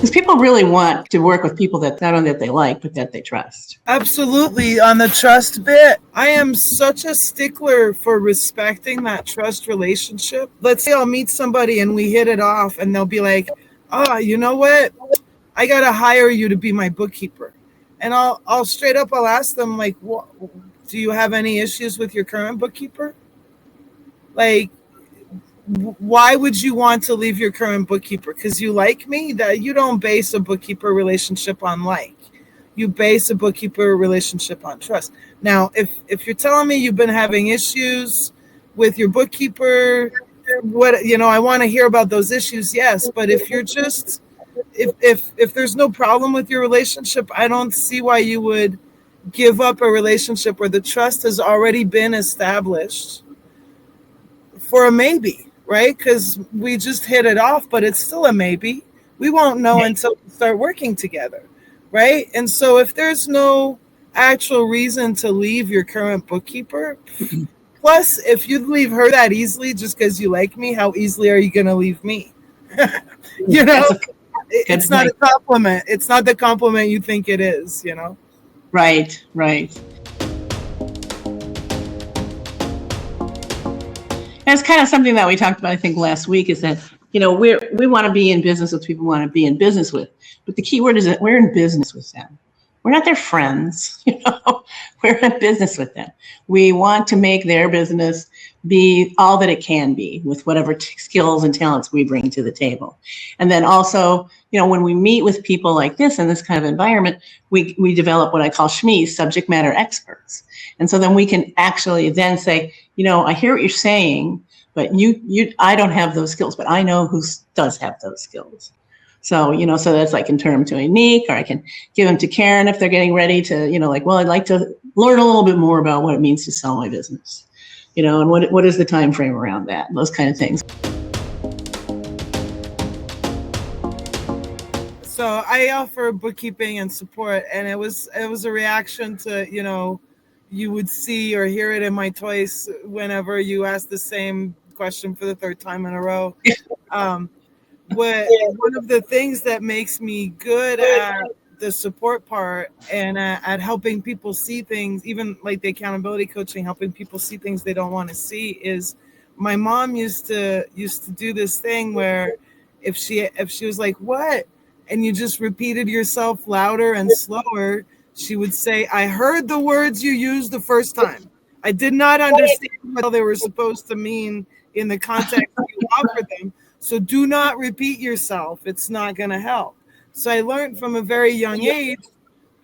Because people really want to work with people that not only that they like, but that they trust. Absolutely. On the trust bit, I am such a stickler for respecting that trust relationship. Let's say I'll meet somebody and we hit it off and they'll be like, oh, you know what? I got to hire you to be my bookkeeper. And I'll straight up, I'll ask them like, do you have any issues with your current bookkeeper? Like, why would you want to leave your current bookkeeper? Because you like me? That you don't base a bookkeeper relationship on like. You base a bookkeeper relationship on trust. Now, if you're telling me you've been having issues with your bookkeeper, I want to hear about those issues, yes. But if you're just if there's no problem with your relationship, I don't see why you would give up a relationship where the trust has already been established for a maybe, right? Because we just hit it off, but it's still a maybe. We won't know until we start working together, right? And so if there's no actual reason to leave your current bookkeeper, plus if you leave her that easily just because you like me, how easily are you going to leave me? It's not a compliment. It's not the compliment you think it is, Right. That's kind of something that we talked about, I think, last week, is that, we want to be in business with people we want to be in business with. But the key word is that we're in business with them. We're not their friends, we're in business with them. We want to make their business be all that it can be with whatever skills and talents we bring to the table. And then also, when we meet with people like this in this kind of environment, we develop what I call SMEs, subject matter experts. And so then we can actually then say, I hear what you're saying, but I don't have those skills, but I know who does have those skills. So, so that's I can turn them to Unique, or I can give them to Karen if they're getting ready to, I'd like to learn a little bit more about what it means to sell my business, and what is the time frame around that, and those kind of things. So I offer bookkeeping and support, and it was a reaction to, you would see or hear it in my voice whenever you ask the same question for the third time in a row. One of the things that makes me good at the support part and at helping people see things, even like the accountability coaching, helping people see things they don't want to see, is my mom used to do this thing where if she was like, what? And you just repeated yourself louder and slower, she would say, I heard the words you used the first time. I did not understand what they were supposed to mean in the context you offered them. So do not repeat yourself. It's not going to help. So I learned from a very young age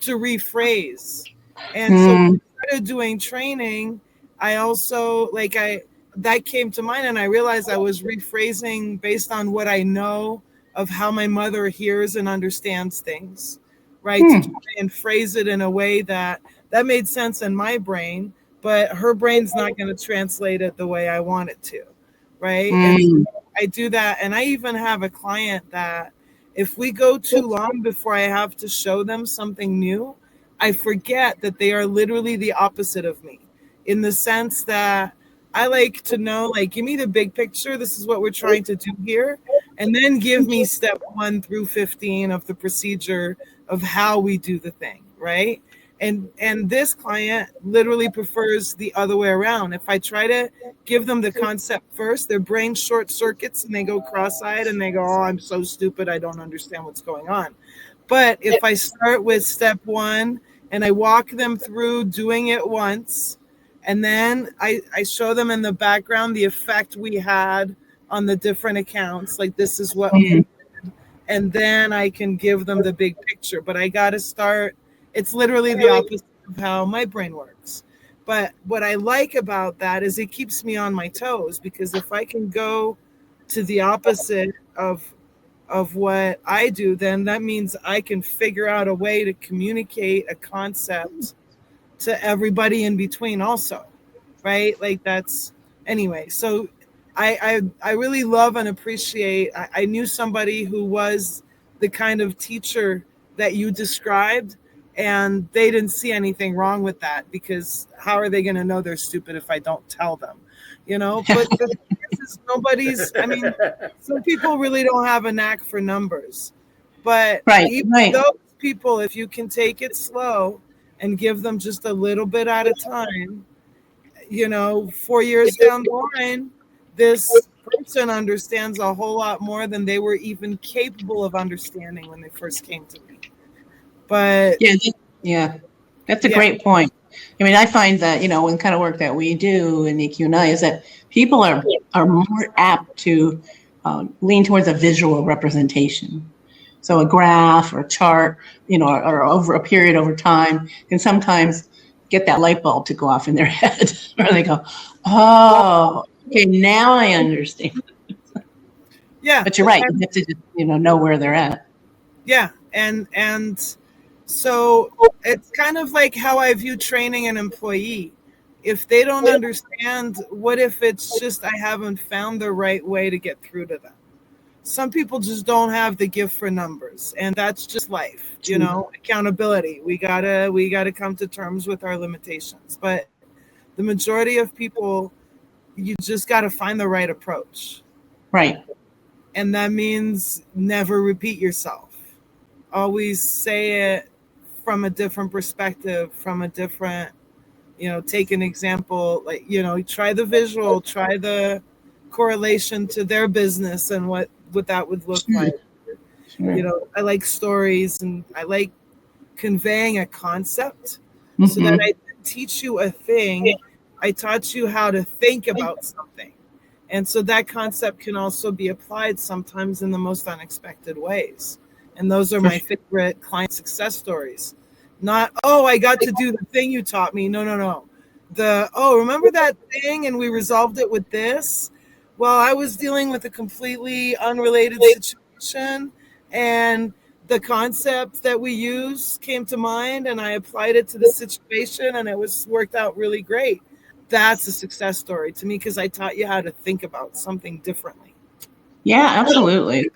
to rephrase. And so when I started doing training, I also, that came to mind, and I realized I was rephrasing based on what I know of how my mother hears and understands things, right? To try and phrase it in a way that made sense in my brain, but her brain's not going to translate it the way I want it to, right? And so I do that. And I even have a client that if we go too long before I have to show them something new, I forget that they are literally the opposite of me, in the sense that I like to know, give me the big picture. This is what we're trying to do here. And then give me step 1 through 15 of the procedure of how we do the thing, right? And this client literally prefers the other way around. If I try to give them the concept first, their brain short circuits and they go cross-eyed and they go, oh, I'm so stupid, I don't understand what's going on. But if I start with step 1 and I walk them through doing it once, and then I show them in the background the effect we had on the different accounts, like this is what we did, and then I can give them the big picture. But I got to start. It's literally the opposite of how my brain works. But what I like about that is it keeps me on my toes, because if I can go to the opposite of what I do, then that means I can figure out a way to communicate a concept to everybody in between also, right? Anyway. So I really love and appreciate. I knew somebody who was the kind of teacher that you described, and they didn't see anything wrong with that, because how are they going to know they're stupid if I don't tell them, But the thing is some people really don't have a knack for numbers. But Right, even right. those people, if you can take it slow and give them just a little bit at a time, 4 years down the line, this person understands a whole lot more than they were even capable of understanding when they first came to me. But Yeah, yeah, that's a yeah, great point. I mean, I find that, in the kind of work that we do in EQ&I is that people are more apt to lean towards a visual representation. So a graph or a chart, or over a period over time can sometimes get that light bulb to go off in their head where they go, oh, okay, now I understand. yeah, But you're right. You have to just, know where they're at. yeah, and so it's kind of like how I view training an employee. If they don't understand, what if it's just I haven't found the right way to get through to them? Some people just don't have the gift for numbers, and that's just life. Accountability. We gotta come to terms with our limitations. But the majority of people, you just got to find the right approach, Right. and that means never repeat yourself. Always say it from a different perspective, from a different, take an example, like, try the visual, try the correlation to their business and what that would look Sure. like. Sure. I like stories, and I like conveying a concept so that Mm-hmm. I didn't teach you a thing. I taught you how to think about something. And so that concept can also be applied sometimes in the most unexpected ways. And those are For my sure. favorite client success stories. Not, oh, I got to do the thing you taught me. No, no, no. Remember that thing and we resolved it with this? Well, I was dealing with a completely unrelated situation, and the concept that we use came to mind, and I applied it to the situation, and it was worked out really great. That's a success story to me because I taught you how to think about something differently. Yeah, absolutely.